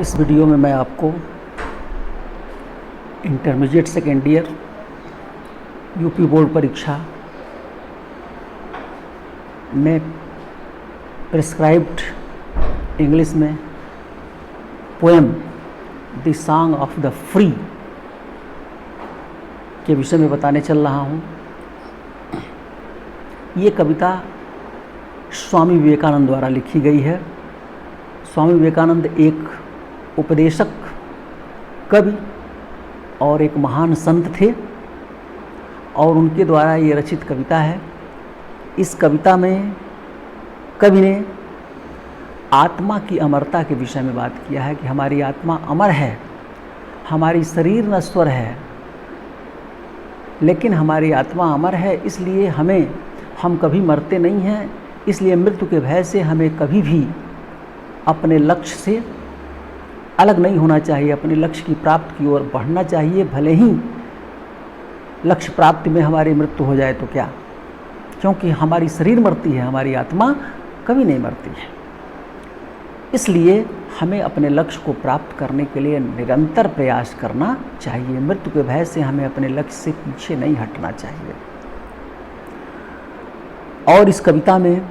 इस वीडियो में मैं आपको intermediate second year UP board परीक्षा में प्रिस्क्राइब्ड इंग्लिश में poem the song of the free के विषय में बताने चल रहा हूँ। ये कविता स्वामी विवेकानंद द्वारा लिखी गई है। स्वामी विवेकानंद एक उपदेशक, कवि और एक महान संत थे और उनके द्वारा ये रचित कविता है। इस कविता में कवि ने आत्मा की अमरता के विषय में बात किया है कि हमारी आत्मा अमर है, हमारी शरीर नश्वर है लेकिन हमारी आत्मा अमर है। इसलिए हम कभी मरते नहीं हैं। इसलिए मृत्यु के भय से हमें कभी भी अपने लक्ष्य से अलग नहीं होना चाहिए, अपने लक्ष्य की प्राप्ति की ओर बढ़ना चाहिए। भले ही लक्ष्य प्राप्ति में हमारी मृत्यु हो जाए तो क्या, क्योंकि हमारी शरीर मरती है, हमारी आत्मा कभी नहीं मरती है। इसलिए हमें अपने लक्ष्य को प्राप्त करने के लिए निरंतर प्रयास करना चाहिए। मृत्यु के भय से हमें अपने लक्ष्य से पीछे नहीं हटना चाहिए। और इस कविता में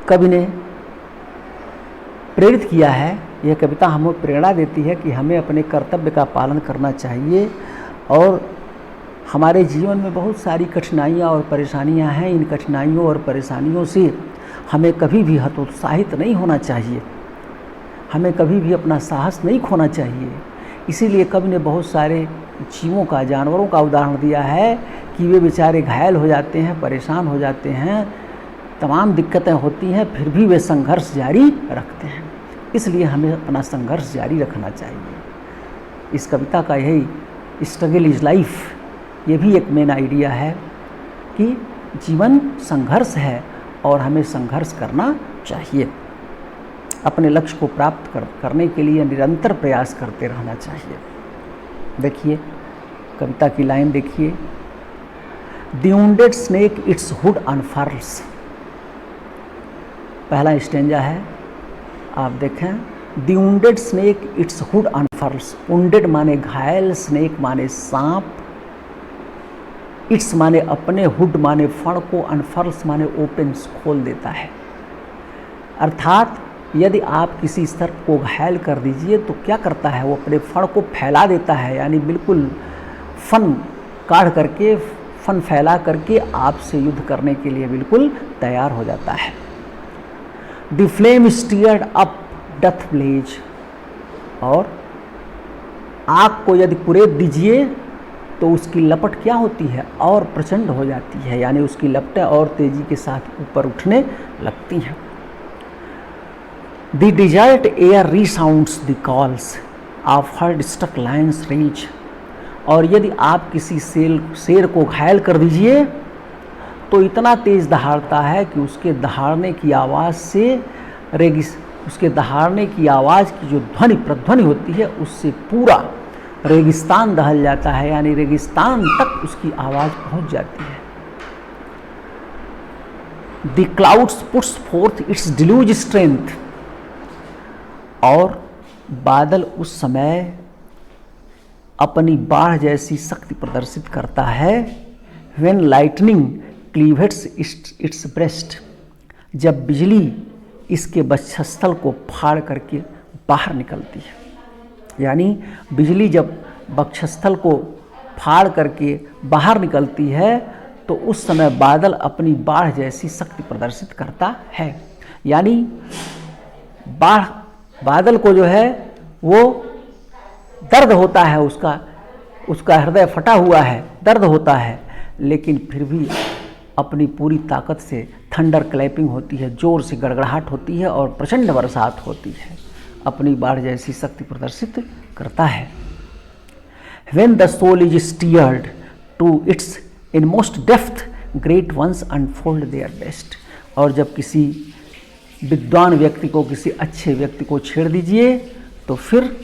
कवि ने प्रेरित किया है, यह कविता हमें प्रेरणा देती है कि हमें अपने कर्तव्य का पालन करना चाहिए। और हमारे जीवन में बहुत सारी कठिनाइयाँ और परेशानियाँ हैं। इन कठिनाइयों और परेशानियों से हमें कभी भी हतोत्साहित नहीं होना चाहिए, हमें कभी भी अपना साहस नहीं खोना चाहिए। इसीलिए कवि ने बहुत सारे जीवों का, जानवरों का उदाहरण दिया है कि वे बेचारे घायल हो जाते हैं, परेशान हो जाते हैं, तमाम दिक्कतें होती हैं, फिर भी वे संघर्ष जारी रखते हैं। इसलिए हमें अपना संघर्ष जारी रखना चाहिए। इस कविता का यही स्ट्रगल इज लाइफ, ये भी एक मेन आइडिया है कि जीवन संघर्ष है और हमें संघर्ष करना चाहिए। अपने लक्ष्य को प्राप्त करने के लिए निरंतर प्रयास करते रहना चाहिए। देखिए कविता की लाइन देखिए। The wounded snake its hood unfurls, पहला स्टेंजा है, आप देखें। The wounded snake its hood unfurls, wounded माने घायल, स्नेक माने सांप, इट्स माने अपने, हुड माने फण को, अनफर्ल्स माने ओपन, खोल देता है। अर्थात यदि आप किसी सर्प को घायल कर दीजिए तो क्या करता है, वो अपने फण को फैला देता है, यानी बिल्कुल फन काढ़ करके, फन फैला करके आपसे युद्ध करने के लिए बिल्कुल तैयार हो जाता है। The flame stirred up doth blaze, और आग को यदि कुरेद दीजिए तो उसकी लपट क्या होती है, और प्रचंड हो जाती है, यानी उसकी लपटें और तेजी के साथ ऊपर उठने लगती हैं। The desert air resounds the calls of herd struck lions rage, और यदि आप किसी शेर को घायल कर दीजिए तो इतना तेज दहाड़ता है कि उसके दहाड़ने की आवाज़ से उसके दहाड़ने की आवाज़ की जो प्रध्वनि होती है उससे पूरा रेगिस्तान दहल जाता है, यानी रेगिस्तान तक उसकी आवाज़ पहुंच जाती है। The clouds puts fourth it's deluge strength, और बादल उस समय अपनी बाढ़ जैसी शक्ति प्रदर्शित करता है। व्हेन लाइटनिंग क्लीवेट्स इट्स ब्रेस्ट, जब बिजली इसके वक्षस्थल को फाड़ करके बाहर निकलती है, यानी बिजली जब वक्षस्थल को फाड़ करके बाहर निकलती है तो उस समय बादल अपनी बाढ़ जैसी शक्ति प्रदर्शित करता है। यानी बादल को जो है वो दर्द होता है, उसका हृदय फटा हुआ है, दर्द होता है, लेकिन फिर भी अपनी पूरी ताकत से थंडर क्लैपिंग होती है, जोर से गड़गड़ाहट होती है और प्रचंड बरसात होती है, अपनी बाढ़ जैसी शक्ति प्रदर्शित करता है। When the soul is steered to its inmost depth, great ones unfold their best, और जब किसी विद्वान व्यक्ति को, किसी अच्छे व्यक्ति को छेड़ दीजिए तो फिर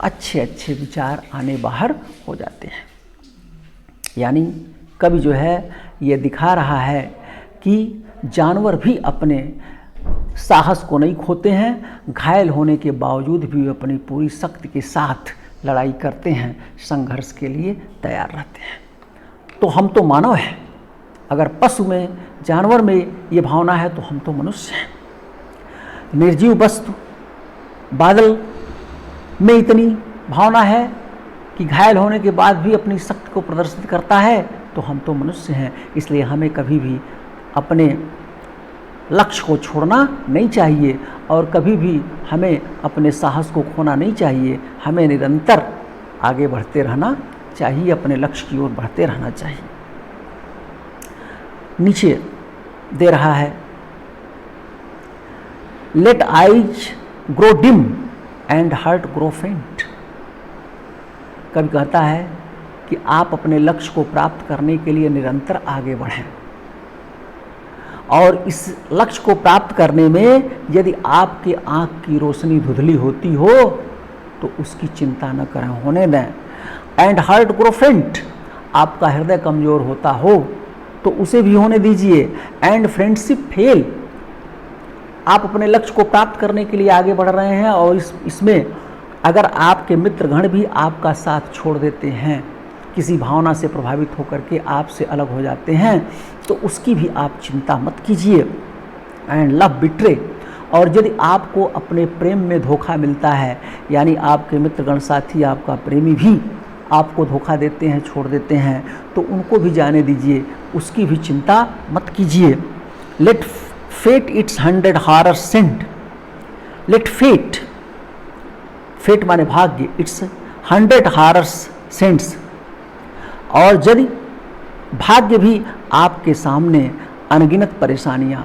अच्छे अच्छे विचार आने बाहर हो जाते हैं। यानी कवि जो है ये दिखा रहा है कि जानवर भी अपने साहस को नहीं खोते हैं, घायल होने के बावजूद भी वे अपनी पूरी शक्ति के साथ लड़ाई करते हैं, संघर्ष के लिए तैयार रहते हैं। तो हम तो मानव हैं। अगर पशु में, जानवर में ये भावना है तो हम तो मनुष्य हैं। निर्जीव वस्तु बादल में इतनी भावना है कि घायल होने के बाद भी अपनी शक्ति को प्रदर्शित करता है, तो हम तो मनुष्य हैं। इसलिए हमें कभी भी अपने लक्ष्य को छोड़ना नहीं चाहिए और कभी भी हमें अपने साहस को खोना नहीं चाहिए। हमें निरंतर आगे बढ़ते रहना चाहिए, अपने लक्ष्य की ओर बढ़ते रहना चाहिए। नीचे दे रहा है, let eyes grow dim and heart grow faint. कभी कहता है कि आप अपने लक्ष्य को प्राप्त करने के लिए निरंतर आगे बढ़ें और इस लक्ष्य को प्राप्त करने में यदि आपके आँख की रोशनी धुंधली होती हो तो उसकी चिंता न करें, होने दें। एंड हार्ट ग्रो फेंट, आपका हृदय कमज़ोर होता हो तो उसे भी होने दीजिए। एंड फ्रेंडशिप फेल, आप अपने लक्ष्य को प्राप्त करने के लिए आगे बढ़ रहे हैं और इसमें अगर आपके मित्रगण भी आपका साथ छोड़ देते हैं, किसी भावना से प्रभावित होकर के आपसे अलग हो जाते हैं, तो उसकी भी आप चिंता मत कीजिए। एंड लव बिट्रे, और यदि आपको अपने प्रेम में धोखा मिलता है, यानी आपके मित्रगण साथी, आपका प्रेमी भी आपको धोखा देते हैं, छोड़ देते हैं, तो उनको भी जाने दीजिए, उसकी भी चिंता मत कीजिए। Let fate its 100 horror send, let fate, fate माने भाग्य, इट्स 100 हॉरर सेंट्स, और यदि भाग्य भी आपके सामने अनगिनत परेशानियां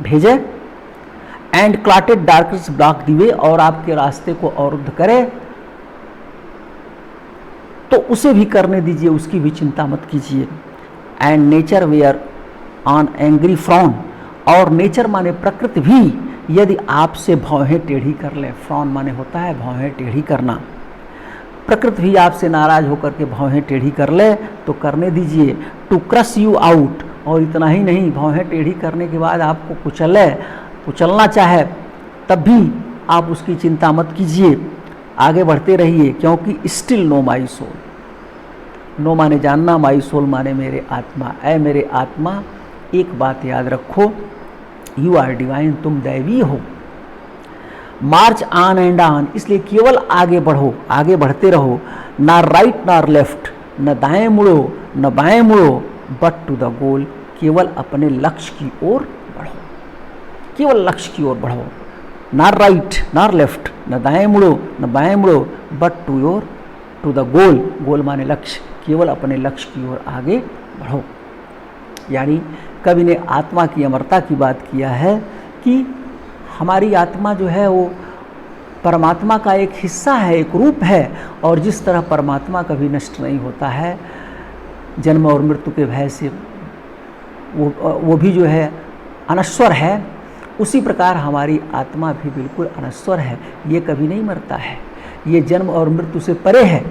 भेजे, and clotted darkness block the way, और आपके रास्ते को अवरुद्ध करे, तो उसे भी करने दीजिए, उसकी भी चिंता मत कीजिए। And nature wear on angry frown, और नेचर माने प्रकृति भी यदि आपसे भौहें टेढ़ी कर ले, फ्रॉन माने होता है भौहें टेढ़ी करना, प्रकृति भी आपसे नाराज होकर के भौहें टेढ़ी कर ले तो करने दीजिए। टू क्रश यू आउट, और इतना ही नहीं, भौहें टेढ़ी करने के बाद आपको कुचलना चाहे तब भी आप उसकी चिंता मत कीजिए, आगे बढ़ते रहिए, क्योंकि still know my soul, know माने जानना, माई सोल माने मेरे आत्मा। ऐ मेरे आत्मा, एक बात याद रखो, यू आर डिवाइन, तुम दैवी हो। मार्च ऑन एंड ऑन, इसलिए केवल आगे बढ़ो, आगे बढ़ते रहो, ना राइट ना लेफ्ट, न दाएं मुड़ो न बाएं मुड़ो, बट टू द गोल, केवल अपने लक्ष्य की ओर बढ़ो, केवल लक्ष्य की ओर बढ़ो। ना राइट ना लेफ्ट, न दाएं मुड़ो न बाएं मुड़ो, बट टू द गोल, गोल माने लक्ष्य, केवल अपने लक्ष्य की ओर आगे बढ़ो। यानी कवि ने आत्मा की अमरता की बात किया है कि हमारी आत्मा जो है वो परमात्मा का एक हिस्सा है, एक रूप है, और जिस तरह परमात्मा कभी नष्ट नहीं होता है, जन्म और मृत्यु के भय से वो भी जो है अनश्वर है, उसी प्रकार हमारी आत्मा भी बिल्कुल अनश्वर है, ये कभी नहीं मरता है, ये जन्म और मृत्यु से परे है।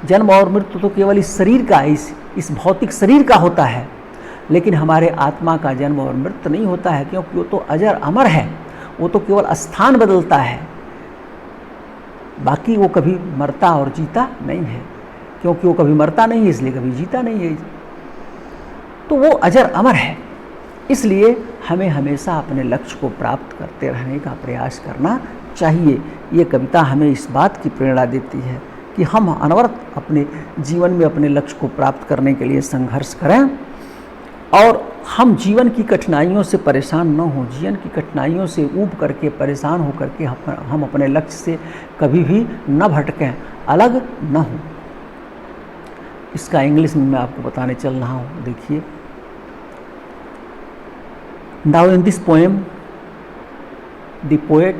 जन्म और मृत्यु तो केवल इस शरीर का, इस भौतिक शरीर का होता है, लेकिन हमारे आत्मा का जन्म और मृत्यु नहीं होता है, क्योंकि वो तो अजर अमर है, वो तो केवल स्थान बदलता है, बाकी वो कभी मरता और जीता नहीं है, क्योंकि वो कभी मरता नहीं है इसलिए कभी जीता नहीं है, तो वो अजर अमर है। इसलिए हमें हमेशा अपने लक्ष्य को प्राप्त करते रहने का प्रयास करना चाहिए। ये कविता हमें इस बात की प्रेरणा देती है कि हम अनवरत अपने जीवन में अपने लक्ष्य को प्राप्त करने के लिए संघर्ष करें और हम जीवन की कठिनाइयों से परेशान न हों, जीवन की कठिनाइयों से ऊब करके परेशान हो करके हम अपने लक्ष्य से कभी भी न भटकें, अलग न हों। इसका इंग्लिश में मैं आपको बताने चल रहा हूँ, देखिए। Now in this poem the poet,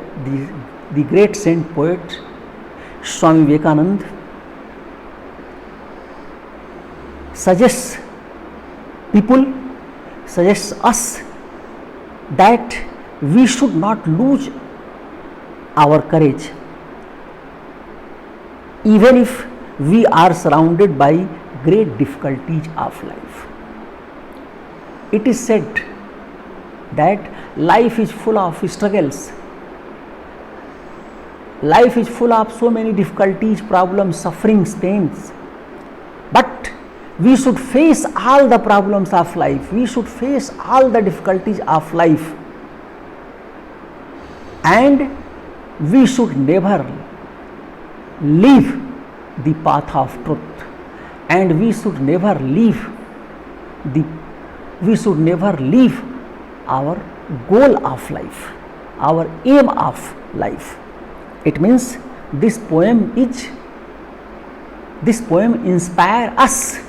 the great saint poet Swami Vivekananda suggests us that we should not lose our courage even if we are surrounded by great difficulties of life. It is said that life is full of struggles. Life is full of so many difficulties, problems, sufferings, pains. But we should face all the problems of life. We should face all the difficulties of life. And we should never leave the path of truth. And we should never leave our goal of life, our aim of life. It means this poem inspires us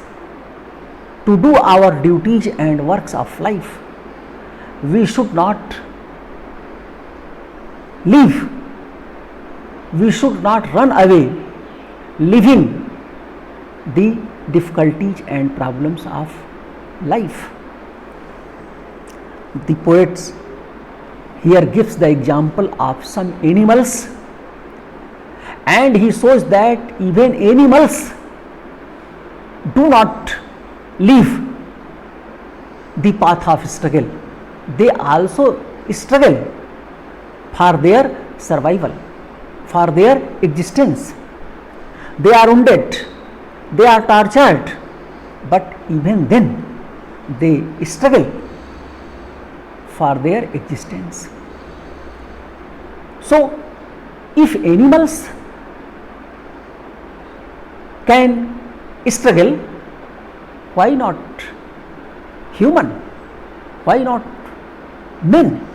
to do our duties and works of life. We should not leave, we should not run away, leaving the difficulties and problems of life. The poet here gives the example of some animals, and he shows that even animals do not leave the path of struggle. They also struggle for their survival, for their existence. They are wounded, they are tortured, but even then they struggle for their existence. So, if animals can struggle, why not human? Why not men?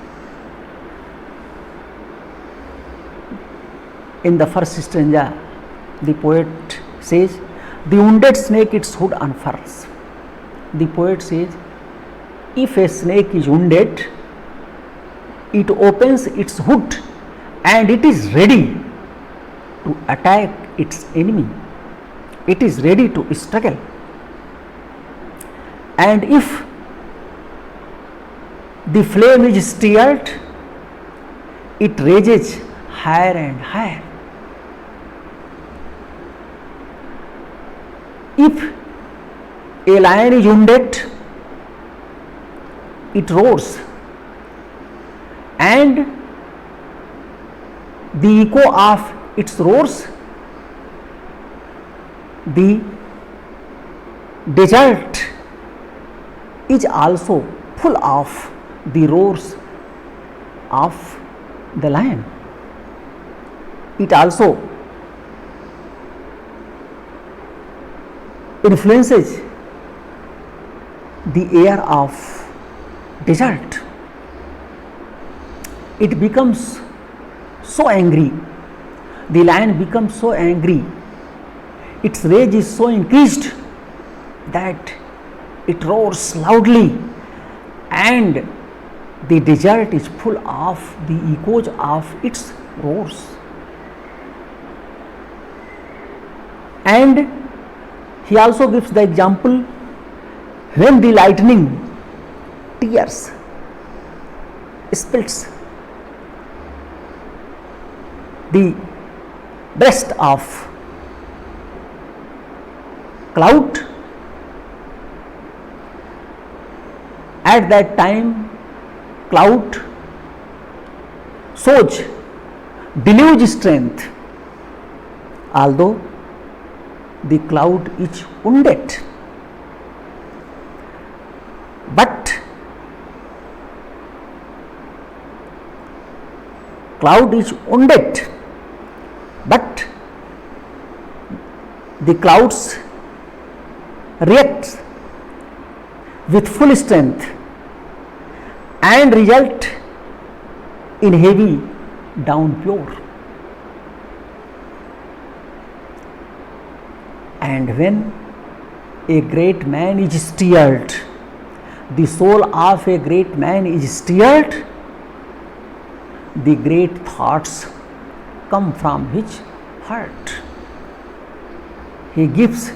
In the first stanza, the poet says, the wounded snake its hood unfurls. The poet says, if a snake is wounded, it opens its hood and it is ready to attack its enemy. It is ready to struggle. And if the flame is stirred, it rages higher and higher. If a lion is wounded, it roars, and the echo of its roars, the desert is also full of the roars of the lion. It also influences the air of desert. It becomes so angry, the lion becomes so angry, its rage is so increased that it roars loudly, and the desert is full of the echoes of its roars. And he also gives the example when the lightning tears, splits the breast of cloud. At that time, cloud shows deluge strength, although the cloud is wounded. But cloud is wounded, but the clouds react with full strength and result in heavy downpour. And when a great man is stirred, the soul of a great man is stirred, the great thoughts come from his heart. He gives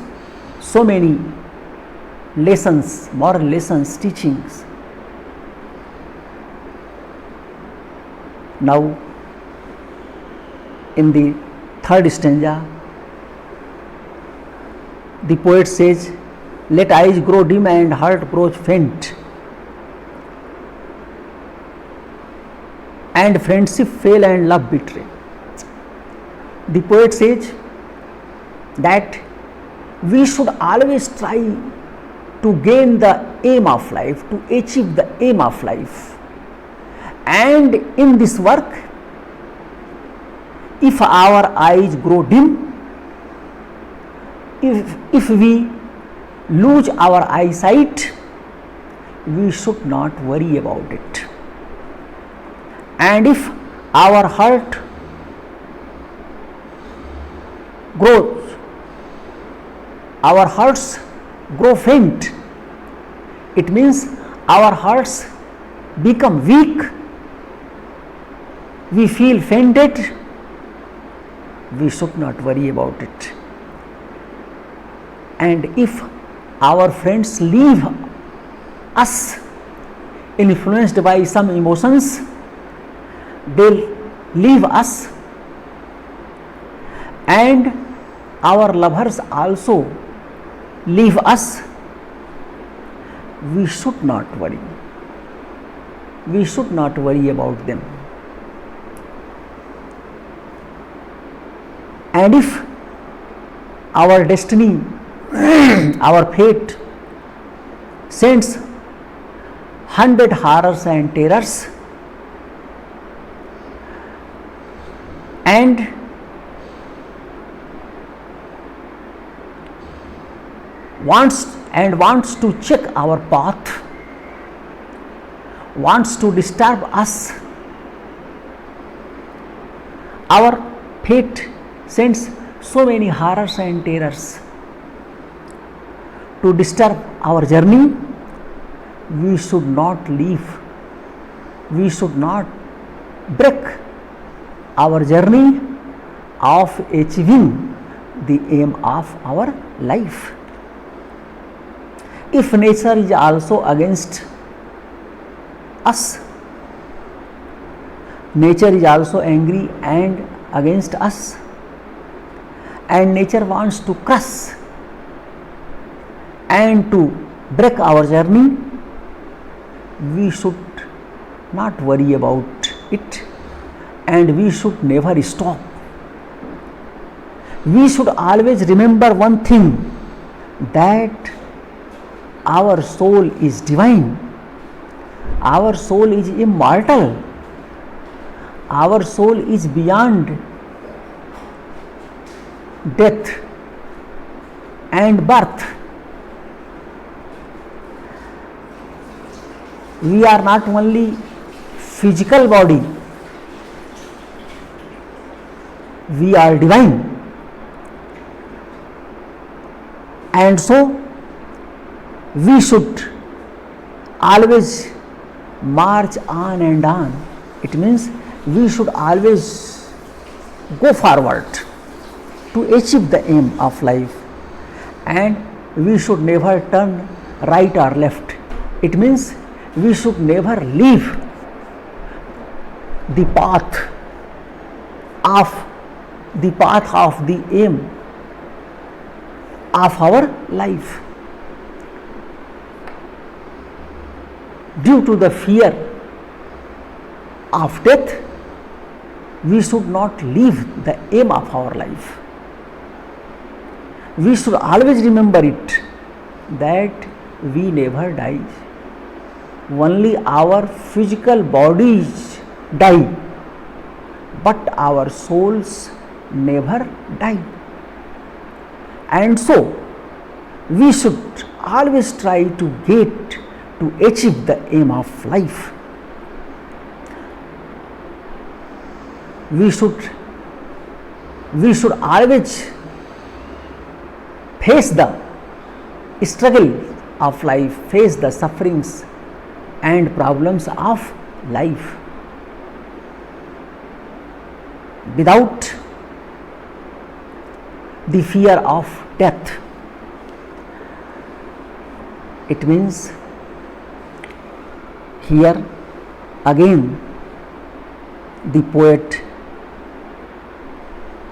so many lessons, moral lessons, teachings. Now, in the third stanza, the poet says, let eyes grow dim and heart grows faint. and friendship fail and love betray. The poet says that we should always try to gain the aim of life, to achieve the aim of life. And in this work, if our eyes grow dim, if we lose our eyesight, we should not worry about it. And if our heart grows, our hearts grow faint, it means our hearts become weak, we feel fainted, we should not worry about it. And if our friends leave us influenced by some emotions, they'll leave us, and our lovers also leave us, we should not worry. We should not worry about them. And if our destiny, our fate sends 100 horrors and terrors, and wants to check our path, wants to disturb us, our fate sends so many horrors and terrors to disturb our journey, we should not leave, we should not break our journey of achieving the aim of our life. If nature is also against us, nature is also angry and against us, and nature wants to crush and to break our journey, we should not worry about it, and we should never stop. We should always remember one thing, that our soul is divine, our soul is immortal, our soul is beyond death and birth. We are not only physical body, we are divine, and so we should always march on and on. It means we should always go forward to achieve the aim of life, and we should never turn right or left. It means we should never leave the path of the aim of our life. Due to the fear of death, we should not leave the aim of our life. We should always remember it, that we never die. Only our physical bodies die, but our souls never die. And so we should always try to achieve the aim of life. We should always face the struggle of life, face the sufferings and problems of life without the fear of death. It means here again the poet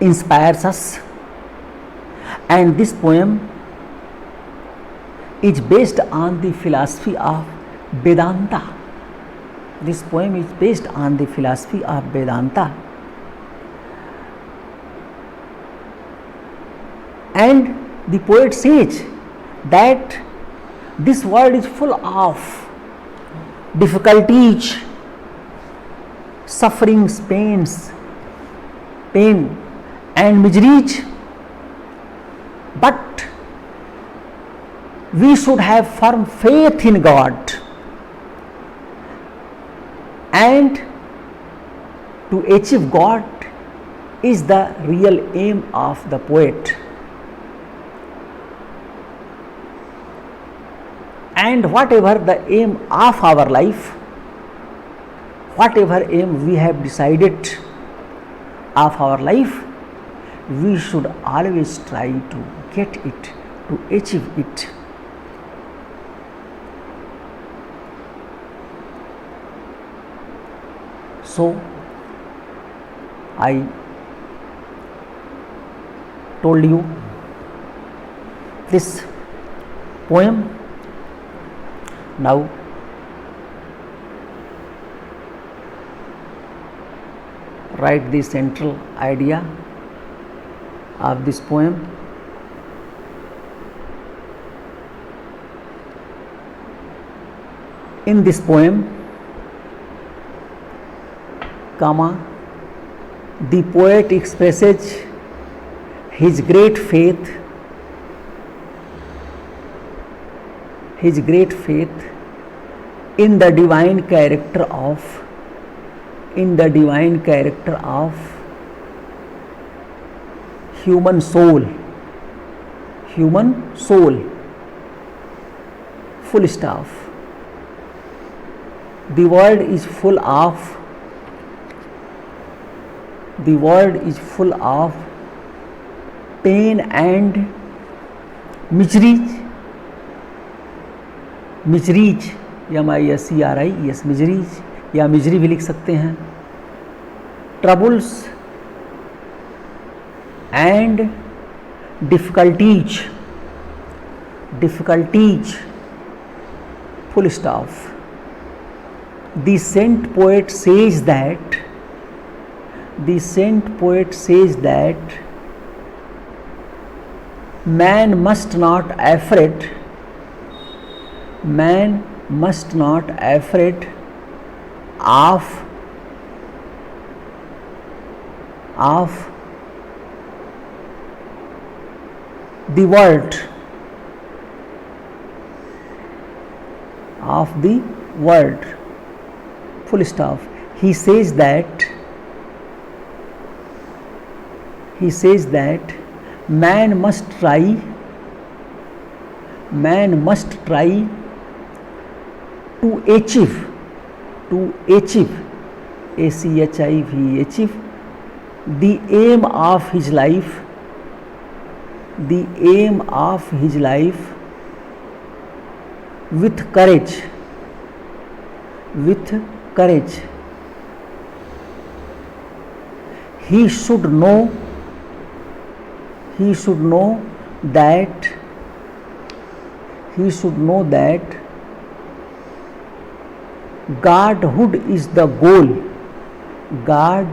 inspires us, and this poem is based on the philosophy of Vedanta. This poem is based on the philosophy of Vedanta. And the poet says that this world is full of difficulties, sufferings, pain and miseries, but we should have firm faith in God, and to achieve God is the real aim of the poet. And whatever the aim of our life, whatever aim we have decided of our life, we should always try to get it, to achieve it. So, I told you this poem. Now, write the central idea of this poem. In this poem, the poet expresses his great faith in the divine character of human soul, full stop. The world is full of pain and miseries, MISERIES, miseries या misery भी लिख सकते हैं. Troubles and difficulties, full stop. The saint poet says that man must not afraid of the world, full stop. He says that man must try to achieve achieve the aim of his life with courage. He should know that Godhood is the goal, GOAL,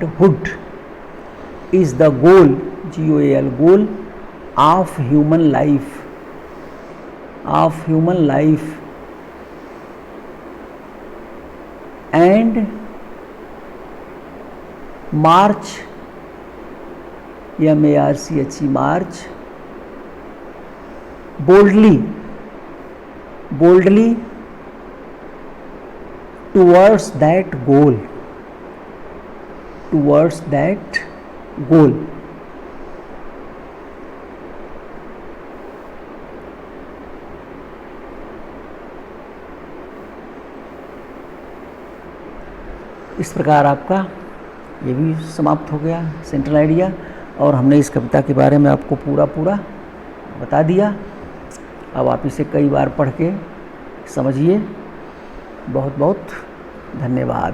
goal of human life, and march, march boldly towards that goal. इस प्रकार आपका ये भी समाप्त हो गया central idea, और हमने इस कविता के बारे में आपको पूरा बता दिया. अब आप इसे कई बार पढ़ के समझिए. बहुत बहुत धन्यवाद.